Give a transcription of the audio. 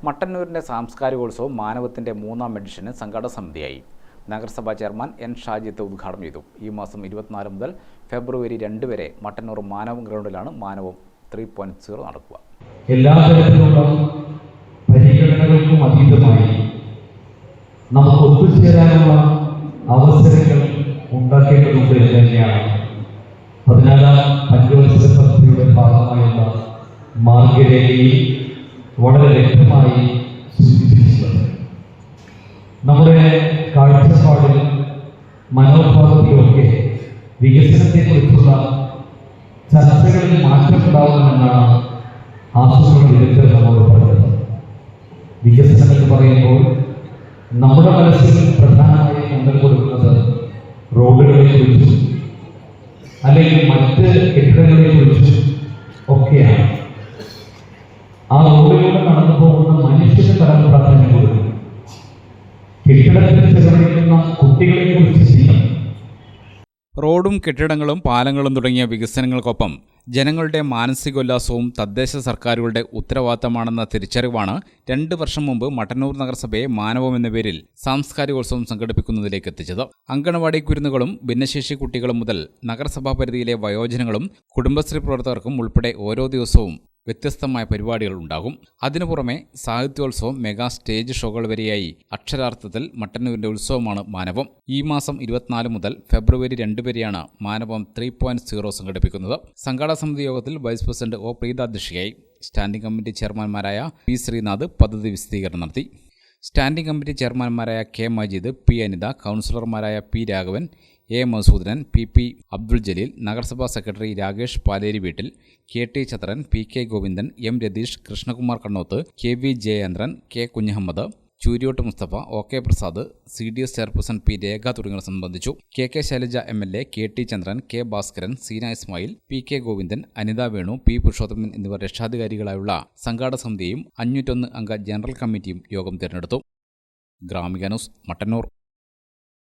മട്ടന്നൂരിൻ്റെ സാംസ്കാരികോത്സവം മാനവത്തിൻ്റെ മൂന്നാം എഡിഷന് സംഘാടക സമിതിയായി. നഗരസഭാ ചെയർമാൻ എൻ ഷാജിത്ത് ഉദ്ഘാടനം ചെയ്തു. ഈ മാസം 24 മുതൽ ഫെബ്രുവരി 2 വരെ മട്ടന്നൂർ മാനവം ഗ്രൗണ്ടിലാണ് മാനവം 3.0 നടക്കുക. എല്ലാ തരത്തിലുള്ള പരിഗണനകൾക്കും അതീതമായി നമുക്ക് ഒത്തുചേരാനുള്ള അവസരങ്ങൾ ഉണ്ടാക്കേണ്ടതുണ്ട് എന്ന് തന്നെയാണ് 14ാം പഞ്ചവത്സര പദ്ധതിയുടെ ഭാഗമായുള്ള മാർഗരേഖയിൽ വളരെ വ്യക്തമായി സൂചിപ്പിച്ചിട്ടുള്ളത്. നമ്മുടെ കാഴ്ചപ്പാടിലും മനോഭാവത്തിലുമൊക്കെ വികസനത്തെക്കുറിച്ചുള്ള ചർച്ചകളിൽ മാറ്റമുണ്ടാവുമെന്നാണ് ആസൂത്രണ വിദഗ്ധർ നമ്മോട് പറഞ്ഞത്. വികസനം എന്ന് പറയുമ്പോൾ നമ്മുടെ മനസ്സിൽ പ്രധാനമായി നമ്മൾ കൊടുക്കുന്നത് റോഡുകളെ കുറിച്ചും അല്ലെങ്കിൽ മറ്റ് കെട്ടിടങ്ങളെ കുറിച്ചും ഒക്കെയാണ്. ആ റോഡിലൂടെ കടന്നു പോകുന്ന മനുഷ്യന് കടന്നു പ്രാധാന്യം കൊടുക്കും. കെട്ടിടത്തിൽ ചെലവഴിക്കുന്ന കുട്ടികളെ കുറിച്ച് ചെയ്യണം. റോഡും കെട്ടിടങ്ങളും പാലങ്ങളും തുടങ്ങിയ വികസനങ്ങൾക്കൊപ്പം ജനങ്ങളുടെ മാനസികോല്ലാസവും തദ്ദേശ സർക്കാരുകളുടെ ഉത്തരവാദിത്തമാണെന്ന തിരിച്ചറിവാണ് 2 വർഷം മുമ്പ് മട്ടന്നൂർ നഗരസഭയെ മാനവം എന്ന പേരിൽ സാംസ്കാരികോത്സവം സംഘടിപ്പിക്കുന്നതിലേക്ക് എത്തിച്ചത്. അങ്കണവാടി കുരുന്നുകളും ഭിന്നശേഷി കുട്ടികളും മുതൽ നഗരസഭാ പരിധിയിലെ വയോജനങ്ങളും കുടുംബശ്രീ പ്രവർത്തകർക്കും ഉൾപ്പെടെ ഓരോ ദിവസവും വ്യത്യസ്തമായ പരിപാടികൾ ഉണ്ടാകും. അതിനു പുറമെ സാഹിത്യോത്സവം, മെഗാ സ്റ്റേജ് ഷോകൾ വരെയായി അക്ഷരാർത്ഥത്തിൽ മട്ടന്നൂരിന്റെ ഉത്സവമാണ് മാനവം. ഈ മാസം 24 മുതൽ ഫെബ്രുവരി 2 വരെയാണ് മാനവം 3.0 സംഘടിപ്പിക്കുന്നത്. സംഘാടക സമിതി യോഗത്തിൽ വൈസ് പ്രസിഡന്റ് ഒ പ്രീത അധ്യക്ഷയായി. സ്റ്റാൻഡിംഗ് കമ്മിറ്റി ചെയർമാൻമാരായ പി ശ്രീനാഥ് പദ്ധതി വിശദീകരണം നടത്തി. സ്റ്റാൻഡിംഗ് കമ്മിറ്റി ചെയർമാൻമാരായ കെ മജീദ്, പി അനിത, കൗൺസിലർമാരായ P Raghavan, A Masoodanan, P Abdul Jaleel, നഗരസഭാ സെക്രട്ടറി രാകേഷ് പാലേരി വീട്ടിൽ, K T Chandran, P K Govindan, M Ratheesh, Krishnakumar Kannoth, K V Jayendran, K Kunhahammed, Chooriyot Musthafa, O K Prasad, CDS chairperson P Rekha തുടങ്ങിയവർ സംബന്ധിച്ചു. K Shailaja MLA, K T Chandran, K Bhaskaran, Seena Ismail, P K Govindan, Anitha Venu, P Purushothaman എന്നിവർ രക്ഷാധികാരികളായുള്ള സംഘാടക സമിതിയും 501 അംഗ ജനറൽ കമ്മിറ്റിയും യോഗം തിരഞ്ഞെടുത്തു. ഗ്രാമിക ന്യൂസ്, മട്ടന്നൂർ.